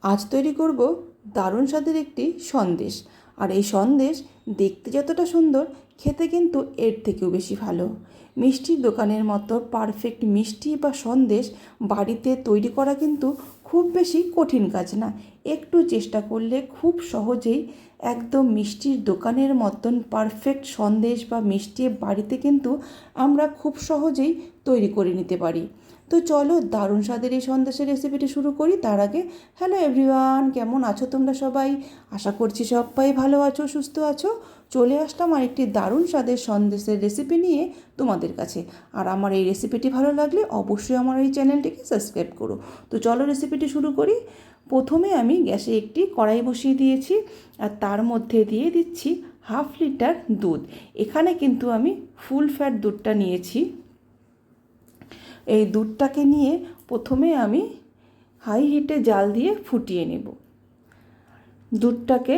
আজ তৈরি করব দারুণ স্বাদের একটি সন্দেশ। আর এই সন্দেশ দেখতে যতটা সুন্দর, খেতে কিন্তু এর থেকেও বেশি ভালো। মিষ্টির দোকানের মতো পারফেক্ট মিষ্টি বা সন্দেশ বাড়িতে তৈরি করা কিন্তু খুব বেশি কঠিন কাজ না। একটু চেষ্টা করলে খুব সহজেই একদম মিষ্টির দোকানের মতন পারফেক্ট সন্দেশ বা মিষ্টি বাড়িতে কিন্তু আমরা খুব সহজেই তৈরি করে নিতে পারি। তো চলো দারুণ স্বাদের এই সন্দেশের রেসিপিটি শুরু করি। তার আগে হ্যালো এভরিওয়ান, কেমন আছো তোমরা সবাই? আশা করছি সবাই ভালো আছো, সুস্থ আছো। চলে আসলাম আরেকটি দারুণ স্বাদের সন্দেশের রেসিপি নিয়ে তোমাদের কাছে। আর আমার এই রেসিপিটি ভালো লাগলে অবশ্যই আমার এই চ্যানেলটিকে সাবস্ক্রাইব করো। তো চলো রেসিপিটি শুরু করি। প্রথমে আমি গ্যাসে একটি কড়াই বসিয়ে দিয়েছি, আর তার মধ্যে দিয়ে দিচ্ছি 1/2 লিটার দুধ। এখানে কিন্তু আমি ফুল ফ্যাট দুধটা নিয়েছি। এই দুধটাকে নিয়ে প্রথমে আমি হাই হিটে জাল দিয়ে ফুটিয়ে নেব। দুধটাকে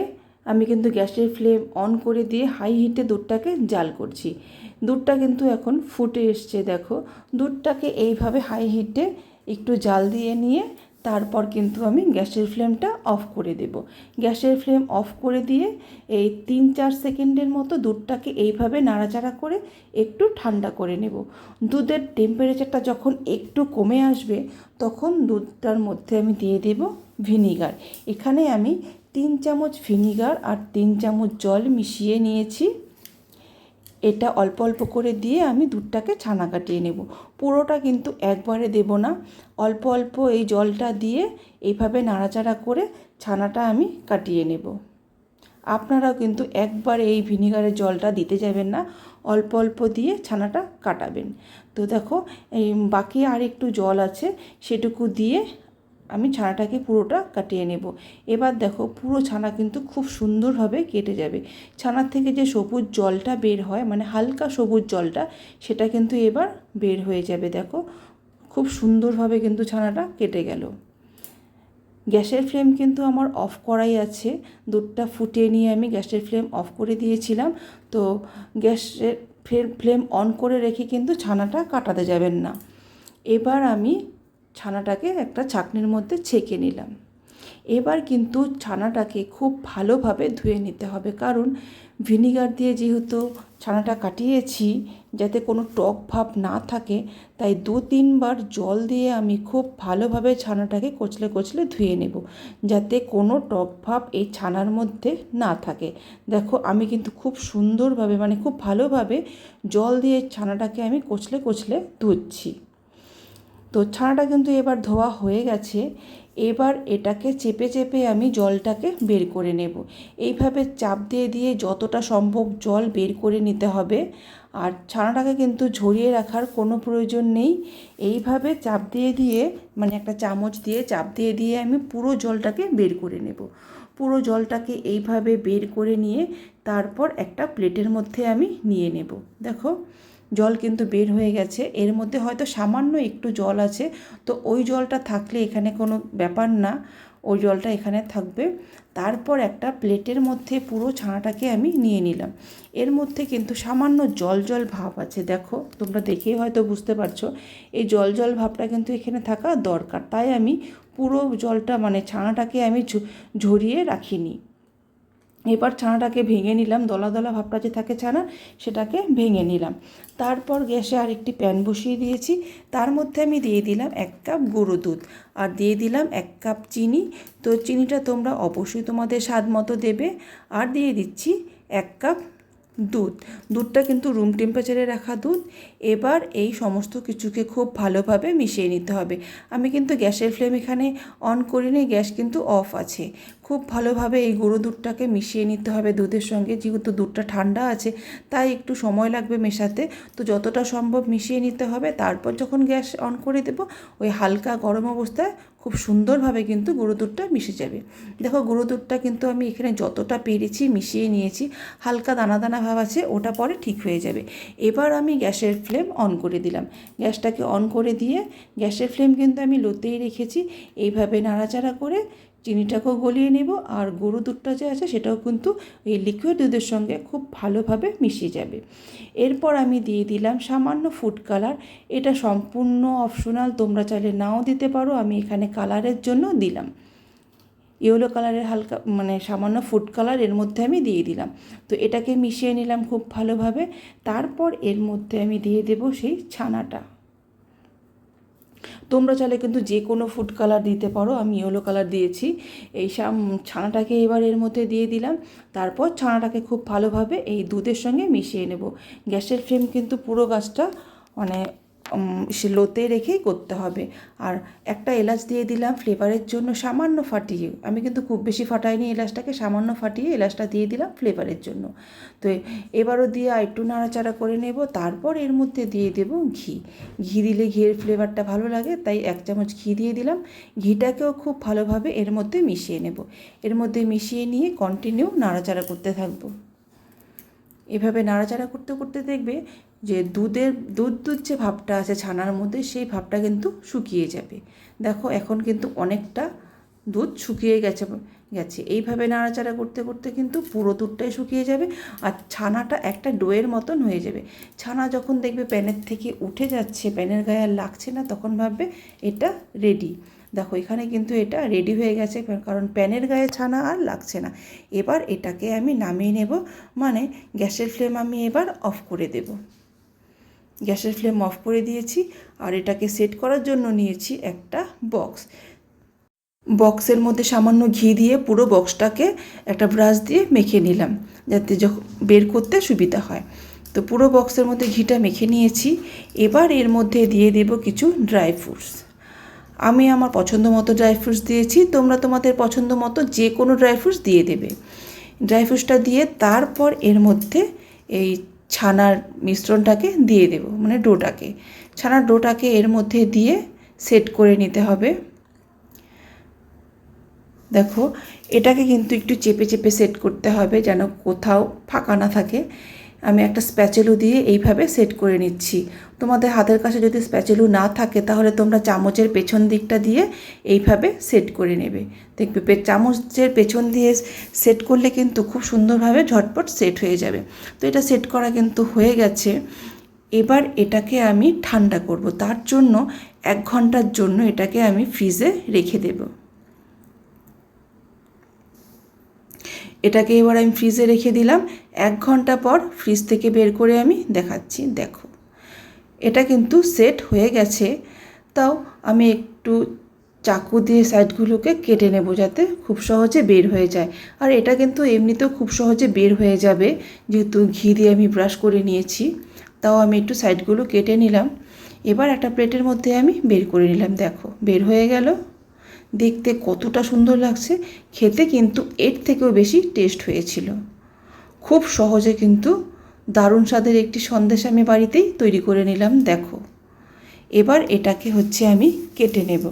আমি কিন্তু গ্যাসের ফ্লেম অন করে দিয়ে হাই হিটে দুধটাকে জাল করছি। দুধটা কিন্তু এখন ফুটে এসছে, দেখো। দুধটাকে এইভাবে হাই হিটে একটু জাল দিয়ে নিয়ে তারপর কিন্তু আমি গ্যাসের ফ্লেমটা অফ করে দেব। গ্যাসের ফ্লেম অফ করে দিয়ে এই 3-4 সেকেন্ডের মতো দুধটাকে এইভাবে নাড়াচাড়া করে একটু ঠান্ডা করে নেব। দুধের টেম্পারেচারটা যখন একটু কমে আসবে তখন দুধটার মধ্যে আমি দিয়ে দেব ভিনিগার। এখানে আমি 3 চামচ ভিনিগার আর 3 চামচ জল মিশিয়ে নিয়েছি। এটা অল্প অল্প করে দিয়ে আমি দুধটাকে ছানা কাটিয়ে নেব। পুরোটা কিন্তু একবারে দেব না, অল্প অল্প এই জলটা দিয়ে এইভাবে নাড়াচাড়া করে ছানাটা আমি কাটিয়ে নেব। আপনারাও কিন্তু একবার এই ভিনিগারের জলটা দিতে যাবেন না, অল্প অল্প দিয়ে ছানাটা কাটাবেন। তো দেখো, এই বাকি আর একটু জল আছে, সেটুকু দিয়ে আমি ছানাটাকে পুরোটা কাটিয়ে নেব। এবার দেখো, পুরো ছানা কিন্তু খুব সুন্দরভাবে কেটে যাবে। ছানার থেকে যে সবুজ জলটা বের হয়, মানে হালকা সবুজ জলটা, সেটা কিন্তু এবার বের হয়ে যাবে। দেখো, খুব সুন্দরভাবে কিন্তু ছানাটা কেটে গেল। গ্যাসের ফ্লেম কিন্তু আমার অফ করাই আছে। দুধটা ফুটিয়ে নিয়ে আমি গ্যাসের ফ্লেম অফ করে দিয়েছিলাম। তো গ্যাসের ফ্লেম অন করে রেখে কিন্তু ছানাটা কাটাতে যাবেন না। এবার আমি ছানাটাকে একটা ছাঁকনির মধ্যে ছেঁকে নিলাম। এবার কিন্তু ছানাটাকে খুব ভালোভাবে ধুয়ে নিতে হবে, কারণ ভিনিগার দিয়ে যেহেতু ছানাটা কাটিয়েছি, যাতে কোনো টক ভাব না থাকে, তাই 2-3 বার জল দিয়ে আমি খুব ভালোভাবে ছানাটাকে কচলে কচলে ধুয়ে নেব, যাতে কোনো টক ভাব এই ছানার মধ্যে না থাকে। দেখো, আমি কিন্তু খুব সুন্দরভাবে, মানে খুব ভালোভাবে জল দিয়ে ছানাটাকে আমি কচলে কচলে ধুচ্ছি। তো ছানাটা কিন্তু এবার ধোয়া হয়ে গেছে। এবার এটাকে চেপে চেপে আমি জলটাকে বের করে নেব। এইভাবে চাপ দিয়ে দিয়ে যতটা সম্ভব জল বের করে নিতে হবে। আর ছানাটাকে কিন্তু ঝরিয়ে রাখার কোনো প্রয়োজন নেই। এইভাবে চাপ দিয়ে দিয়ে, মানে একটা চামচ দিয়ে চাপ দিয়ে দিয়ে আমি পুরো জলটাকে বের করে নেব। পুরো জলটাকে এইভাবে বের করে নিয়ে তারপর একটা প্লেটের মধ্যে আমি নিয়ে নেব। দেখো, জল কিন্তু বের হয়ে গেছে। এর মধ্যে হয়তো সামান্য একটু জল আছে, তো ওই জলটা থাকলে এখানে কোনো ব্যাপার না, ওই জলটা এখানে থাকবে। তারপর একটা প্লেটের মধ্যে পুরো ছানাটাকে আমি নিয়ে নিলাম। এর মধ্যে কিন্তু সামান্য জল জল ভাব আছে, দেখো, তোমরা দেখেই হয়তো বুঝতে পারছো। এই জল জল ভাবটা কিন্তু এখানে থাকা দরকার, তাই আমি পুরো জলটা, মানে ছানাটাকে আমি ঝরিয়ে রাখিনি। এবার ছানাটাকে ভেঙে নিলাম, দলা দলা ভাবটা যে থাকে ছানার, সেটাকে ভেঙে নিলাম। তারপর গ্যাসে আরেকটি প্যান বসিয়ে দিয়েছি। তার মধ্যে আমি দিয়ে দিলাম 1 কাপ গুঁড়ো দুধ, আর দিয়ে দিলাম 1 কাপ চিনি। তো চিনিটা তোমরা অবশ্যই তোমাদের স্বাদ মতো দেবে। আর দিয়ে দিচ্ছি 1 কাপ দুধ। দুধটা কিন্তু রুম টেম্পারেচারে রাখা দুধ। এবার এই সমস্ত কিছুকে খুব ভালোভাবে মিশিয়ে নিতে হবে। আমি কিন্তু গ্যাসের ফ্লেম এখানে অন করিনি, গ্যাস কিন্তু অফ আছে। খুব ভালোভাবে এই গুঁড়ো দুধটাকে মিশিয়ে নিতে হবে দুধের সঙ্গে। যেহেতু দুধটা ঠান্ডা আছে, তাই একটু সময় লাগবে মেশাতে। তো যতটা সম্ভব মিশিয়ে নিতে হবে। তারপর যখন গ্যাস অন করে দেবো, ওই হালকা গরম অবস্থায় খুব সুন্দরভাবে কিন্তু গুঁড়ো দুধটা মিশে যাবে। দেখো, গুঁড়ো দুধটা কিন্তু আমি এখানে যতটা পেরেছি মিশিয়ে নিয়েছি। হালকা দানা দানা ভাব আছে, ওটা পরে ঠিক হয়ে যাবে। এবার আমি গ্যাসের ফ্লেম অন করে দিলাম। গ্যাসটাকে অন করে দিয়ে, গ্যাসের ফ্লেম কিন্তু আমি লোতেই রেখেছি। এইভাবে নাড়াচাড়া করে চিনিটাকেও গলিয়ে নেব, আর গুঁড়ো দুধটা যে আছে সেটাও কিন্তু এই লিকুইড দুধের সঙ্গে খুব ভালোভাবে মিশিয়ে যাবে। এরপর আমি দিয়ে দিলাম সামান্য ফুড কালার। এটা সম্পূর্ণ অপশনাল, তোমরা চাইলে নাও দিতে পারো, আমি এখানে কালারের জন্য দিলাম। ইয়েলো কালারের হালকা মানে সামান্য ফুড কালার এর মধ্যে আমি দিয়ে দিলাম। তো এটাকে মিশিয়ে নিলাম খুব ভালোভাবে। তারপর এর মধ্যে আমি দিয়ে দেব সেই ছানাটা। তোমরা চাইলে কিন্তু যে কোনো ফুড কালার দিতে পারো, আমি ইয়েলো কালার দিয়েছি। এই ছানাটাকে এবার এর মধ্যে দিয়ে দিলাম। তারপর ছানাটাকে খুব ভালোভাবে এই দুধের সঙ্গে মিশিয়ে নেব। গ্যাসের ফ্লেম কিন্তু পুরো গাছটা মানে সে লোতে রেখেই করতে হবে। আর একটা এলাচ দিয়ে দিলাম ফ্লেভারের জন্য, সামান্য ফাটিয়ে, আমি কিন্তু খুব বেশি ফাটাইনি এলাচটাকে, সামান্য ফাটিয়ে এলাচটা দিয়ে দিলাম ফ্লেভারের জন্য। তো এবারও দিয়ে একটু নাড়াচাড়া করে নেব। তারপর এর মধ্যে দিয়ে দেব ঘি। ঘি দিলে ঘিয়ের ফ্লেভারটা ভালো লাগে, তাই 1 চামচ ঘি দিয়ে দিলাম। ঘিটাকেও খুব ভালোভাবে এর মধ্যে মিশিয়ে নেব। এর মধ্যে মিশিয়ে নিয়ে কন্টিনিউ নাড়াচাড়া করতে থাকবো। এভাবে নাড়াচাড়া করতে করতে দেখবে যে দুধ যে ভাবটা আছে ছানার মধ্যে, সেই ভাবটা কিন্তু শুকিয়ে যাবে। দেখো এখন কিন্তু অনেকটা দুধ শুকিয়ে গেছে। এইভাবে নাড়াচাড়া করতে করতে কিন্তু পুরো দুধটাই শুকিয়ে যাবে আর ছানাটা একটা ডোয়ের মতন হয়ে যাবে। ছানা যখন দেখবে প্যানের থেকে উঠে যাচ্ছে, প্যানের গায়ে আর লাগছে না, তখন ভাববে এটা রেডি। দেখো এখানে কিন্তু এটা রেডি হয়ে গেছে, কারণ প্যানের গায়ে ছানা আর লাগছে না। এবার এটাকে আমি নামিয়ে নেব, মানে গ্যাসের ফ্লেম আমি এবার অফ করে দেব। গ্যাসের ফ্লেম অফ করে দিয়েছি আর এটাকে সেট করার জন্য নিয়েছি একটা বক্সের মধ্যে সামান্য ঘি দিয়ে পুরো বক্সটাকে একটা ব্রাশ দিয়ে মেখে নিলাম, যাতে যখন বের করতে সুবিধা হয়। তো পুরো বক্সের মধ্যে ঘিটা মেখে নিয়েছি। এবার এর মধ্যে দিয়ে দেব কিছু ড্রাই ফ্রুটস। আমি আমার পছন্দ মতো ড্রাই ফ্রুটস দিয়েছি, তোমরা তোমাদের পছন্দ মতো যে কোনো ড্রাই ফ্রুটস দিয়ে দেবে। ড্রাই ফ্রুটসটা দিয়ে তারপর এর মধ্যে এই ছানার মিশ্রণটাকে দিয়ে দেব, মানে ছানার ডোটাকে এর মধ্যে দিয়ে সেট করে নিতে হবে। দেখো এটাকে কিন্তু একটু চেপে চেপে সেট করতে হবে, যেন কোথাও ফাঁকা না থাকে। আমি একটা স্প্যাচেলু দিয়ে এইভাবে সেট করে নিচ্ছি। তোমাদের হাতের কাছে যদি স্প্যাচেলু না থাকে, তাহলে তোমরা চামচের পেছন দিকটা দিয়ে এইভাবে সেট করে নেবে। দেখবে চামচের পেছন দিয়ে সেট করলে কিন্তু খুব সুন্দরভাবে ঝটপট সেট হয়ে যাবে। তো এটা সেট করা কিন্তু হয়ে গেছে। এবার এটাকে আমি ঠান্ডা করব। তার জন্য 1 ঘন্টার জন্য এটাকে আমি ফ্রিজে রেখে দেব। এটাকে এবার আমি ফ্রিজে রেখে দিলাম। 1 ঘন্টা পর ফ্রিজ থেকে বের করে আমি দেখাচ্ছি। দেখো এটা কিন্তু সেট হয়ে গেছে। তাও আমি একটু চাকু দিয়ে সাইডগুলোকে কেটে নেব, যাতে খুব সহজে বের হয়ে যায়। আর এটা কিন্তু এমনিতেও খুব সহজে বের হয়ে যাবে, যেহেতু ঘি দিয়ে আমি ব্রাশ করে নিয়েছি। তাও আমি একটু সাইডগুলো কেটে নিলাম। এবার একটা প্লেটের মধ্যে আমি বের করে নিলাম। দেখো বের হয়ে গেল। দেখতে কতটা সুন্দর লাগছে, খেতে কিন্তু এর থেকেও বেশি টেস্ট হয়েছিল। খুব সহজে কিন্তু দারুণ স্বাদের একটি সন্দেশ আমি বাড়িতেই তৈরি করে নিলাম। দেখো এবার এটাকে আমি কেটে নেব।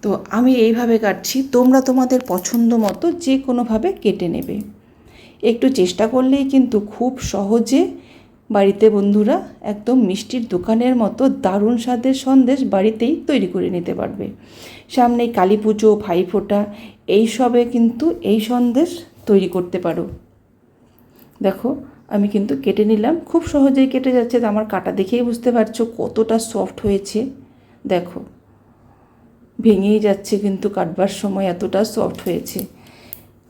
তো আমি এইভাবে কাটছি, তোমরা তোমাদের পছন্দ মতো যে কোনোভাবে কেটে নেবে। একটু চেষ্টা করলেই কিন্তু খুব সহজে বাড়িতে বন্ধুরা একদম মিষ্টির দোকানের মতো দারুণ স্বাদের সন্দেশ বাড়িতেই তৈরি করে নিতে পারবে। সামনে কালী পুজো, ভাইফোঁটা, এইসবে কিন্তু এই সন্দেশ তৈরি করতে পারো। দেখো আমি কিন্তু কেটে নিলাম, খুব সহজেই কেটে যাচ্ছে। তো আমার কাটা দেখেই বুঝতে পারছো কতটা সফট হয়েছে। দেখো ভেঙেই যাচ্ছে, কিন্তু কাটবার সময় এতটা সফট হয়েছে।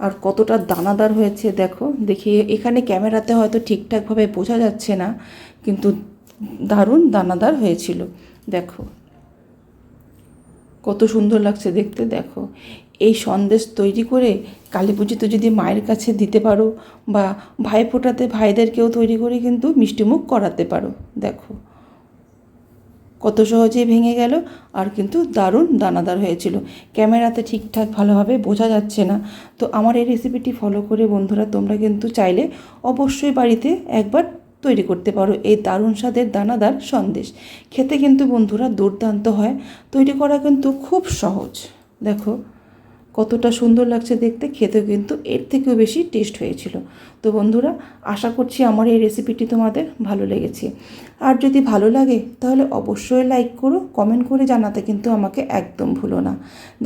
আর কতটা দানাদার হয়েছে দেখো। দেখি এখানে ক্যামেরাতে হয়তো ঠিকঠাকভাবে বোঝা যাচ্ছে না, কিন্তু দারুণ দানাদার হয়েছিল। দেখো কত সুন্দর লাগছে দেখতে। দেখো এই সন্দেশ তৈরি করে কালী পুজোতে যদি মায়ের কাছে দিতে পারো, বা ভাইফোঁটাতে ভাইদেরকেও তৈরি করে কিন্তু মিষ্টিমুখ করাতে পারো। দেখো কত সহজেই ভেঙে গেল, আর কিন্তু দারুণ দানাদার হয়েছিল। ক্যামেরাতে ঠিকঠাক ভালোভাবে বোঝা যাচ্ছে না। তো আমার এই রেসিপিটি ফলো করে বন্ধুরা তোমরা কিন্তু চাইলে অবশ্যই বাড়িতে একবার তৈরি করতে পারো এই দারুণ স্বাদের দানাদার সন্দেশ। খেতে কিন্তু বন্ধুরা দুর্দান্ত হয়, তৈরি করা কিন্তু খুব সহজ। দেখো কতটা সুন্দর লাগছে দেখতে, খেতেও কিন্তু এর থেকেও বেশি টেস্ট হয়েছিল। তো বন্ধুরা আশা করছি আমার এই রেসিপিটি তোমাদের ভালো লেগেছে। আর যদি ভালো লাগে তাহলে অবশ্যই লাইক করো, কমেন্ট করে জানাতে কিন্তু আমাকে একদম ভুলো না।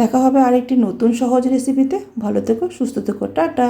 দেখা হবে আরেকটি নতুন সহজ রেসিপিতে। ভালো থেকো, সুস্থ থেকো, টাটা।